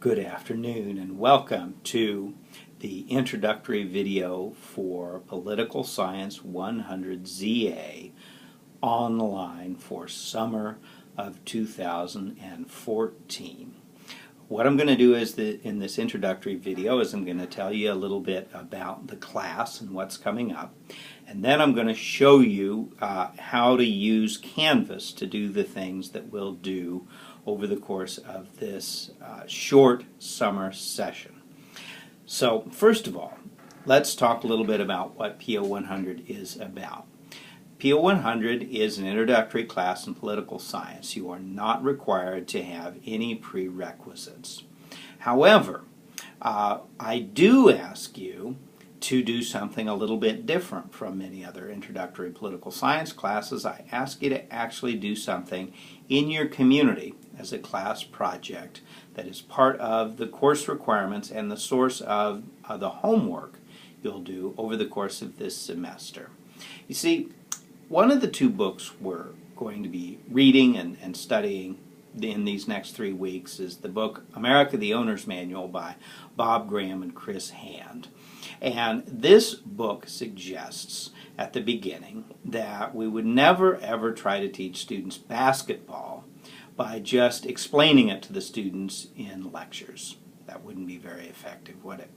Good afternoon and welcome to the introductory video for Political Science 100 ZA online for summer of 2014. What I'm going to do is in this introductory video is I'm going to tell you a little bit about the class and what's coming up, and then I'm going to show you how to use Canvas to do the things that we'll do over the course of this short summer session. So first of all, let's talk a little bit about what PO 100 is about. PO 100 is an introductory class in political science. You are not required to have any prerequisites. However, I do ask you to do something a little bit different from many other introductory political science classes. I ask you to actually do something in your community as a class project that is part of the course requirements and the source of the homework you'll do over the course of this semester. You see, one of the two books we're going to be reading and studying in these next 3 weeks is the book America the Owner's Manual by Bob Graham and Chris Hand. And this book suggests at the beginning that we would never ever try to teach students basketball by just explaining it to the students in lectures. That wouldn't be very effective, would it?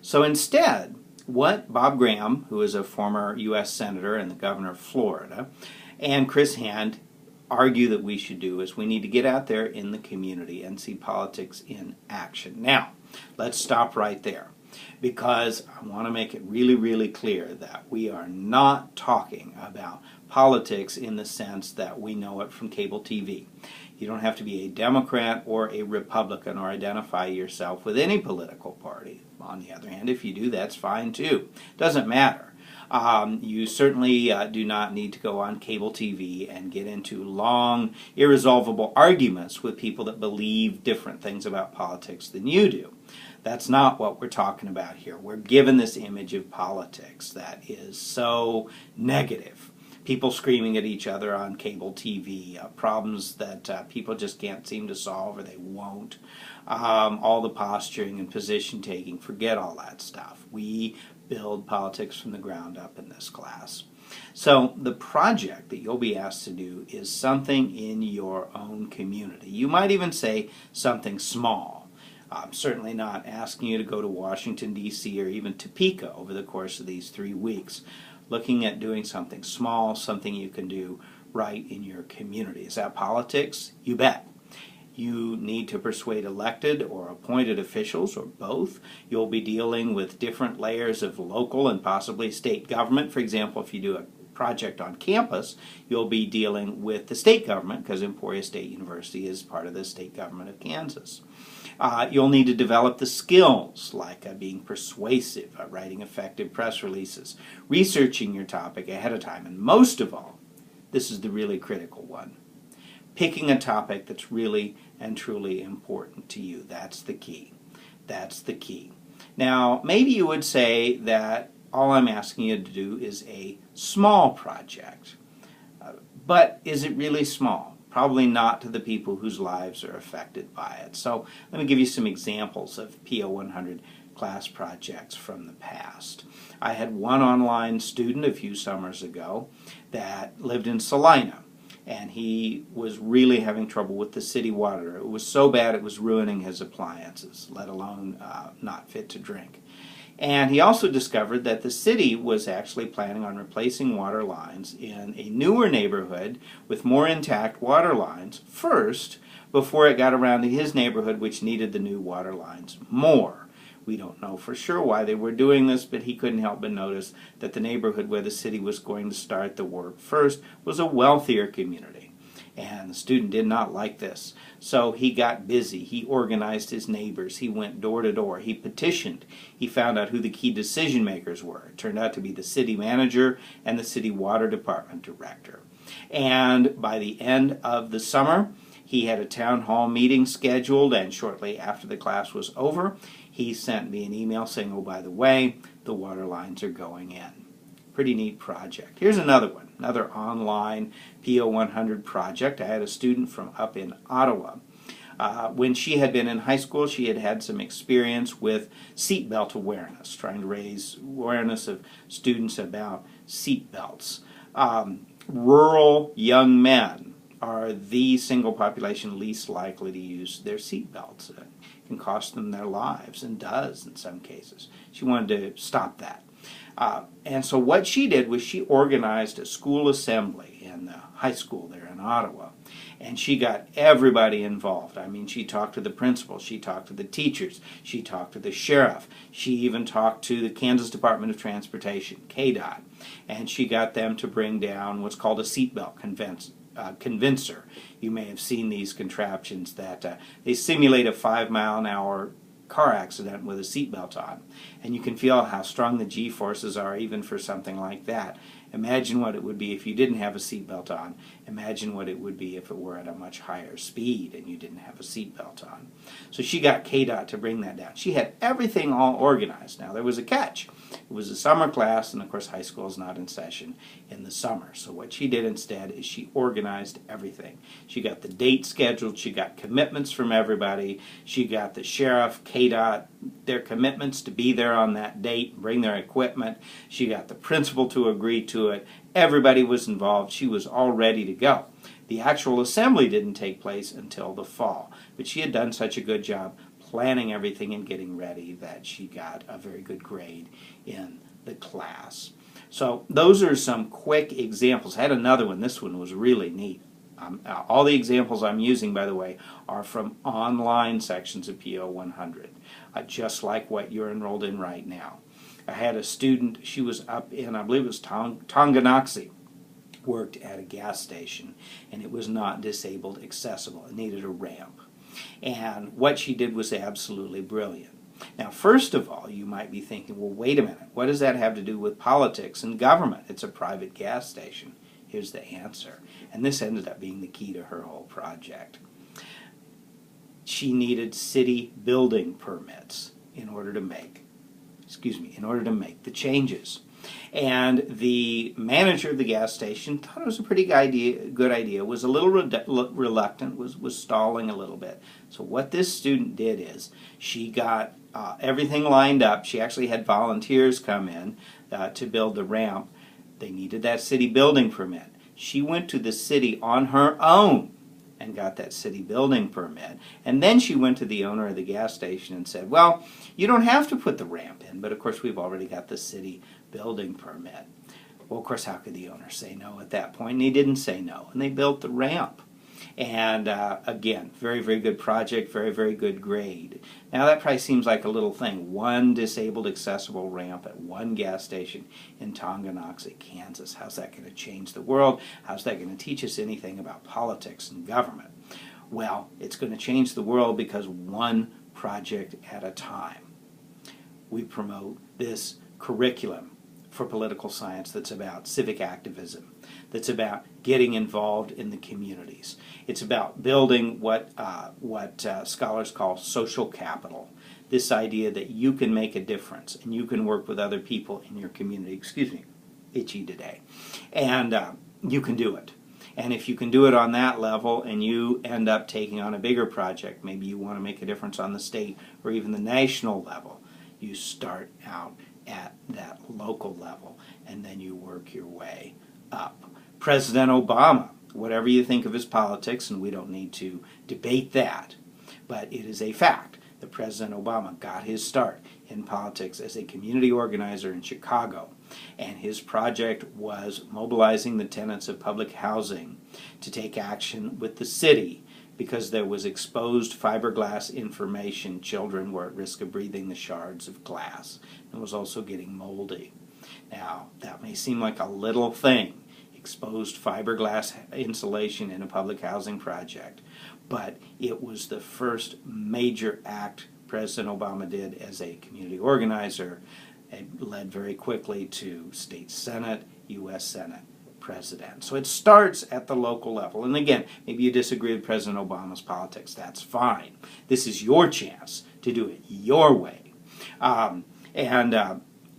So instead, what Bob Graham, who is a former U.S. Senator and the governor of Florida, and Chris Hand argue that we should do is we need to get out there in the community and see politics in action. Now, let's stop right there, because I want to make it really, really clear that we are not talking about politics in the sense that we know it from cable TV. You don't have to be a Democrat or a Republican or identify yourself with any political party. On the other hand, if you do, that's fine too. Doesn't matter. You certainly do not need to go on cable TV and get into long, irresolvable arguments with people that believe different things about politics than you do. That's not what we're talking about here. We're given this image of politics that is so negative. People screaming at each other on cable TV, problems that people just can't seem to solve or they won't. All the posturing and position taking, forget all that stuff. We build politics from the ground up in this class. So the project that you'll be asked to do is something in your own community. You might even say something small. I'm certainly not asking you to go to Washington, D.C. or even Topeka over the course of these 3 weeks. Looking at doing something small, something you can do right in your community. Is that politics? You bet. You need to persuade elected or appointed officials, or both. You'll be dealing with different layers of local and possibly state government. For example, if you do a project on campus, you'll be dealing with the state government, because Emporia State University is part of the state government of Kansas. You'll need to develop the skills like being persuasive, writing effective press releases, researching your topic ahead of time, and most of all, this is the really critical one, picking a topic that's really and truly important to you. That's the key. That's the key. Now, maybe you would say that all I'm asking you to do is a small project. But is it really small? Probably not to the people whose lives are affected by it. So let me give you some examples of PO 100 class projects from the past. I had one online student a few summers ago that lived in Salina, and he was really having trouble with the city water. It was so bad it was ruining his appliances, let alone not fit to drink. And he also discovered that the city was actually planning on replacing water lines in a newer neighborhood with more intact water lines first, before it got around to his neighborhood, which needed the new water lines more. We don't know for sure why they were doing this, but he couldn't help but notice that the neighborhood where the city was going to start the work first was a wealthier community. And the student did not like this. So he got busy. He organized his neighbors. He went door to door. He petitioned. He found out who the key decision makers were. It turned out to be the city manager and the city water department director. And by the end of the summer, he had a town hall meeting scheduled, and shortly after the class was over, he sent me an email saying, oh, by the way, the water lines are going in. Pretty neat project. Here's another one, another online PO 100 project. I had a student from up in Ottawa When she had been in high school, she had had some experience with seatbelt awareness, trying to raise awareness of students about seatbelts. Rural young men are the single population least likely to use their seatbelts. It can cost them their lives, and does in some cases. She wanted to stop that. And so what she did was she organized a school assembly in the high school there in Ottawa. And she got everybody involved. I mean, she talked to the principal, she talked to the teachers, she talked to the sheriff, she even talked to the Kansas Department of Transportation, KDOT, and she got them to bring down what's called a seatbelt convincer. You may have seen these contraptions that they simulate a 5-mile-an-hour car accident with a seatbelt on. And you can feel how strong the G-forces are even for something like that. Imagine what it would be if you didn't have a seatbelt on. Imagine what it would be if it were at a much higher speed and you didn't have a seatbelt on. So she got KDOT to bring that down. She had everything all organized. Now there was a catch. It was a summer class, and of course high school is not in session in the summer. So what she did instead is she organized everything. She got the date scheduled, she got commitments from everybody, she got the sheriff, KDOT, their commitments to be there on that date and bring their equipment. She got the principal to agree to it. Everybody was involved. She was all ready to go. The actual assembly didn't take place until the fall, but she had done such a good job planning everything and getting ready that she got a very good grade in the class. So those are some quick examples. I had another one. This one was really neat. All the examples I'm using, by the way, are from online sections of PO 100, just like what you're enrolled in right now. I had a student, she was up in, I believe it was Tonganoxie, worked at a gas station, and it was not disabled accessible. It needed a ramp. And what she did was absolutely brilliant. Now, first of all, you might be thinking, well, wait a minute, what does that have to do with politics and government? It's a private gas station. Here's the answer. And this ended up being the key to her whole project. She needed city building permits in order to make the changes. And the manager of the gas station thought it was a pretty good idea, was a little reluctant, was stalling a little bit. So what this student did is she got everything lined up. She actually had volunteers come in to build the ramp. They needed that city building permit. She went to the city on her own and got that city building permit. And then she went to the owner of the gas station and said, well, you don't have to put the ramp in, but of course we've already got the city building permit. Well, of course, how could the owner say no at that point? And he didn't say no, and they built the ramp. And again, very, very good project, very, very good grade. Now that probably seems like a little thing. One disabled accessible ramp at one gas station in Tonganoxie, Kansas. How's that going to change the world? How's that going to teach us anything about politics and government? Well, it's going to change the world because one project at a time. We promote this curriculum for political science that's about civic activism, that's about getting involved in the communities. It's about building what scholars call social capital, this idea that you can make a difference and you can work with other people in your community. Excuse me, itchy today. And you can do it. And if you can do it on that level and you end up taking on a bigger project, maybe you want to make a difference on the state or even the national level, you start out at that local level, and then you work your way up. President Obama, whatever you think of his politics, and we don't need to debate that, but it is a fact that President Obama got his start in politics as a community organizer in Chicago, and his project was mobilizing the tenants of public housing to take action with the city because there was exposed fiberglass information. Children were at risk of breathing the shards of glass and was also getting moldy. Now, that may seem like a little thing, exposed fiberglass insulation in a public housing project, but it was the first major act President Obama did as a community organizer. It led very quickly to state senate, U.S. Senate, president. So it starts at the local level. And again, maybe you disagree with President Obama's politics. That's fine. This is your chance to do it your way.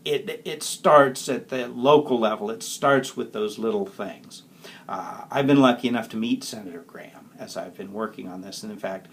It starts at the local level. It starts with those little things. I've been lucky enough to meet Senator Graham as I've been working on this, and in fact,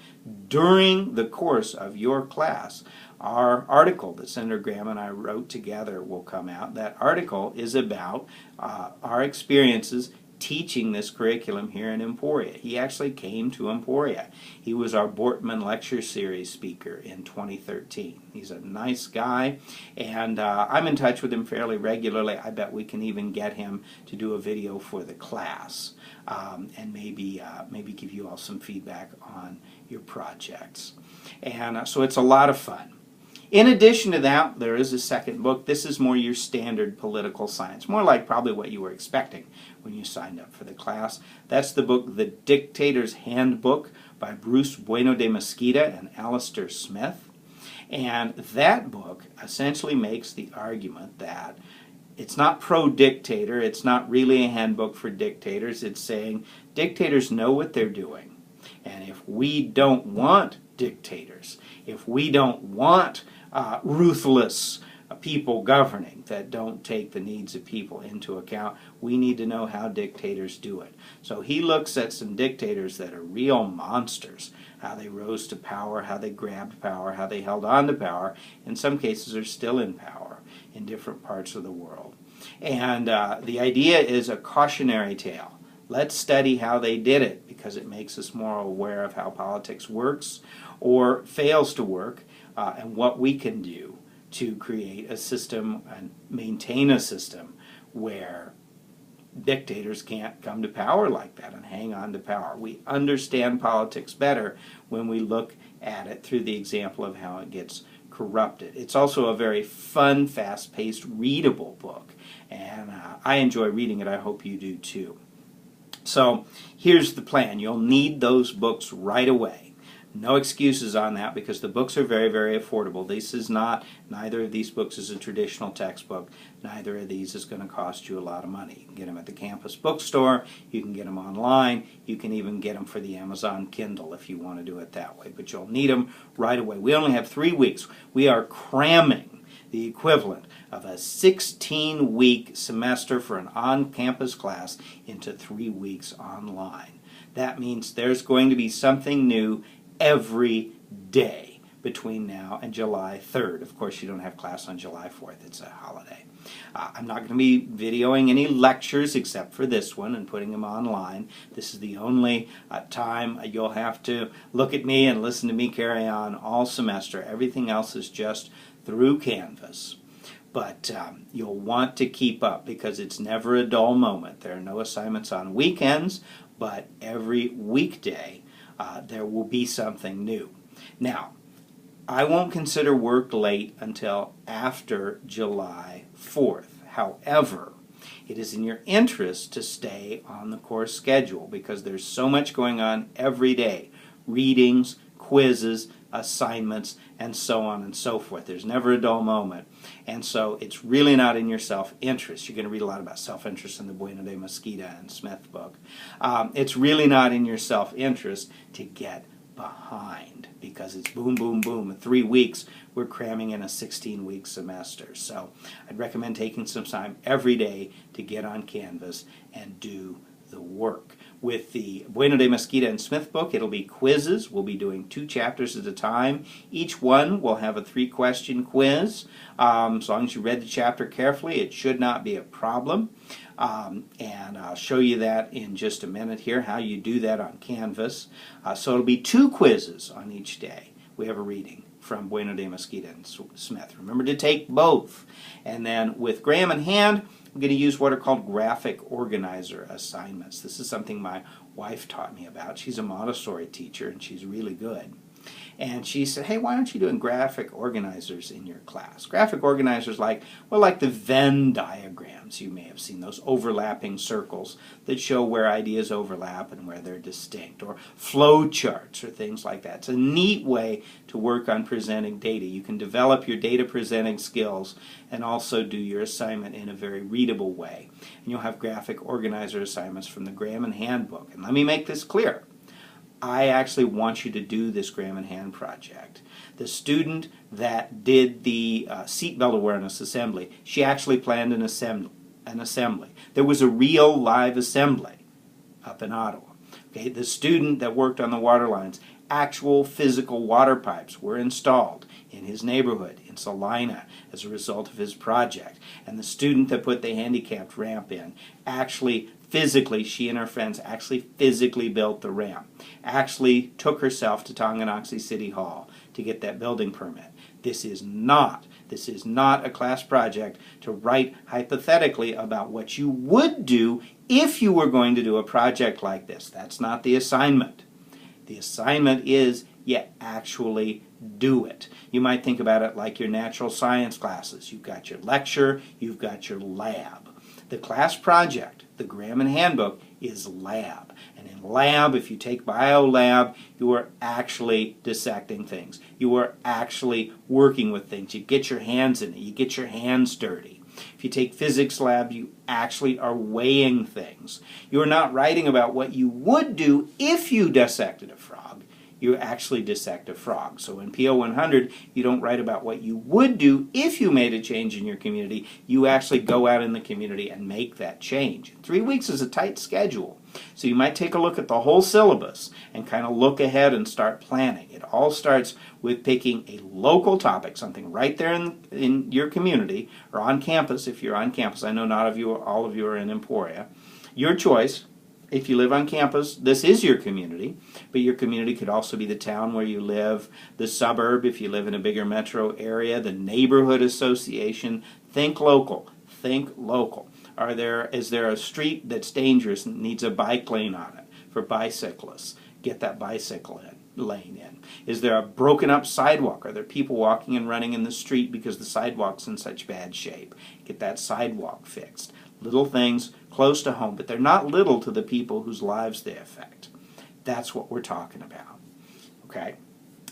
during the course of your class, our article that Senator Graham and I wrote together will come out. That article is about our experiences teaching this curriculum here in Emporia. He actually came to Emporia. He was our Bortman Lecture Series speaker in 2013. He's a nice guy, and I'm in touch with him fairly regularly. I bet we can even get him to do a video for the class, and maybe give you all some feedback on your projects. And so it's a lot of fun. In addition to that, there is a second book. This is more your standard political science, more like probably what you were expecting when you signed up for the class. That's the book, The Dictator's Handbook, by Bruce Bueno de Mesquita and Alistair Smith. And that book essentially makes the argument that it's not pro-dictator, it's not really a handbook for dictators. It's saying dictators know what they're doing. And if we don't want dictators, if we don't want ruthless people governing that don't take the needs of people into account, we need to know how dictators do it. So he looks at some dictators that are real monsters, how they rose to power, how they grabbed power, how they held on to power. In some cases are still in power in different parts of the world. And the idea is a cautionary tale. Let's study how they did it, because it makes us more aware of how politics works or fails to work, and what we can do to create a system and maintain a system where dictators can't come to power like that and hang on to power. We understand politics better when we look at it through the example of how it gets corrupted. It's also a very fun, fast-paced, readable book, and I enjoy reading it. I hope you do too. So here's the plan. You'll need those books right away. No excuses on that, because the books are very, very affordable. Neither of these books is a traditional textbook. Neither of these is going to cost you a lot of money. You can get them at the campus bookstore. You can get them online. You can even get them for the Amazon Kindle if you want to do it that way. But you'll need them right away. We only have 3 weeks. We are cramming the equivalent of a 16-week semester for an on-campus class into 3 weeks online. That means there's going to be something new every day between now and July 3rd. Of course, you don't have class on July 4th. It's a holiday. I'm not going to be videoing any lectures except for this one and putting them online. This is the only time you'll have to look at me and listen to me carry on all semester. Everything else is just through Canvas. But you'll want to keep up, because it's never a dull moment. There are no assignments on weekends, but every weekday there will be something new. Now, I won't consider work late until after July 4th. However, it is in your interest to stay on the course schedule, because there's so much going on every day. Readings, quizzes, assignments, and so on and so forth. There's never a dull moment. And so it's really not in your self-interest. You're going to read a lot about self-interest in the Bueno de Mesquita and Smith book. It's really not in your self-interest to get behind, because it's boom, boom, boom. In 3 weeks, we're cramming in a 16-week semester. So I'd recommend taking some time every day to get on Canvas and do the work. With the Bueno de Mesquita and Smith book, it'll be quizzes. We'll be doing 2 chapters at a time. Each one will have a 3-question quiz. As long as you read the chapter carefully, it should not be a problem. And I'll show you that in just a minute here, how you do that on Canvas. So it'll be 2 quizzes on each day. We have a reading from Bueno de Mesquita and Smith. Remember to take both. And then with Graham in hand, I'm going to use what are called graphic organizer assignments. This is something my wife taught me about. She's a Montessori teacher, and she's really good. And she said, hey, why aren't you doing graphic organizers in your class? Graphic organizers like the Venn diagrams. You may have seen those overlapping circles that show where ideas overlap and where they're distinct. Or flow charts or things like that. It's a neat way to work on presenting data. You can develop your data presenting skills and also do your assignment in a very readable way. And you'll have graphic organizer assignments from the Graham and Handbook. And let me make this clear. I actually want you to do this Graham and Hand project. The student that did the seatbelt awareness assembly, she actually planned an assembly. There was a real live assembly. up in Ottawa. Okay, the student that worked on the water lines, actual physical water pipes were installed in his neighborhood in Salina as a result of his project. And the student that put the handicapped ramp in actually physically, she and her friends actually physically built the ramp, actually took herself to Tonganoxie City Hall to get that building permit. This is not a class project to write hypothetically about what you would do if you were going to do a project like this. That's not the assignment. The assignment is you actually do it. You might think about it like your natural science classes. You've got your lecture, you've got your lab. The class project, the Graham Handbook, is lab. And in lab, if you take biolab, you are actually dissecting things. You are actually working with things. You get your hands in it. You get your hands dirty. If you take physics lab, you actually are weighing things. You are not writing about what you would do if you dissected a frog. You actually dissect a frog. So in PO 100, you don't write about what you would do if you made a change in your community. You actually go out in the community and make that change. 3 weeks is a tight schedule. So you might take a look at the whole syllabus and kind of look ahead and start planning. It all starts with picking a local topic, something right there in your community or on campus if you're on campus. I know not all of you are in Emporia. Your choice. If you live on campus, this is your community, but your community could also be the town where you live, the suburb if you live in a bigger metro area, the neighborhood association. Think local. Think local. Is there a street that's dangerous and needs a bike lane on it for bicyclists? Get that bicycle lane in. Is there a broken up sidewalk? Are there people walking and running in the street because the sidewalk's in such bad shape? Get that sidewalk fixed. Little things close to home, but they're not little to the people whose lives they affect. That's what we're talking about. Okay?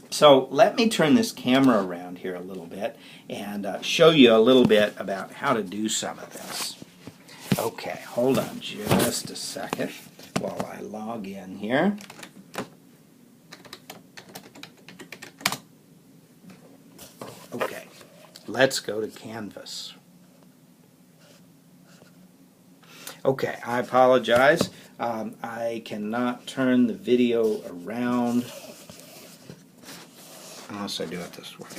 So let me turn this camera around here a little bit and show you a little bit about how to do some of this. Okay, hold on just a second while I log in here. Okay, let's go to Canvas. Okay, I apologize. I cannot turn the video around unless I do it this way.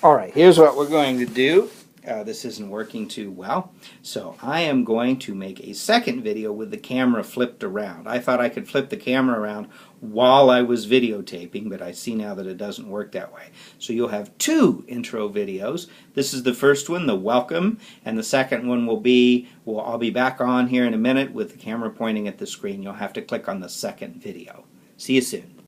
All right, here's what we're going to do. This isn't working too well, so I am going to make a second video with the camera flipped around. I thought I could flip the camera around while I was videotaping, but I see now that it doesn't work that way. So you'll have 2 intro videos. This is the first one, the welcome, and the second one will be, I'll be back on here in a minute with the camera pointing at the screen. You'll have to click on the second video. See you soon.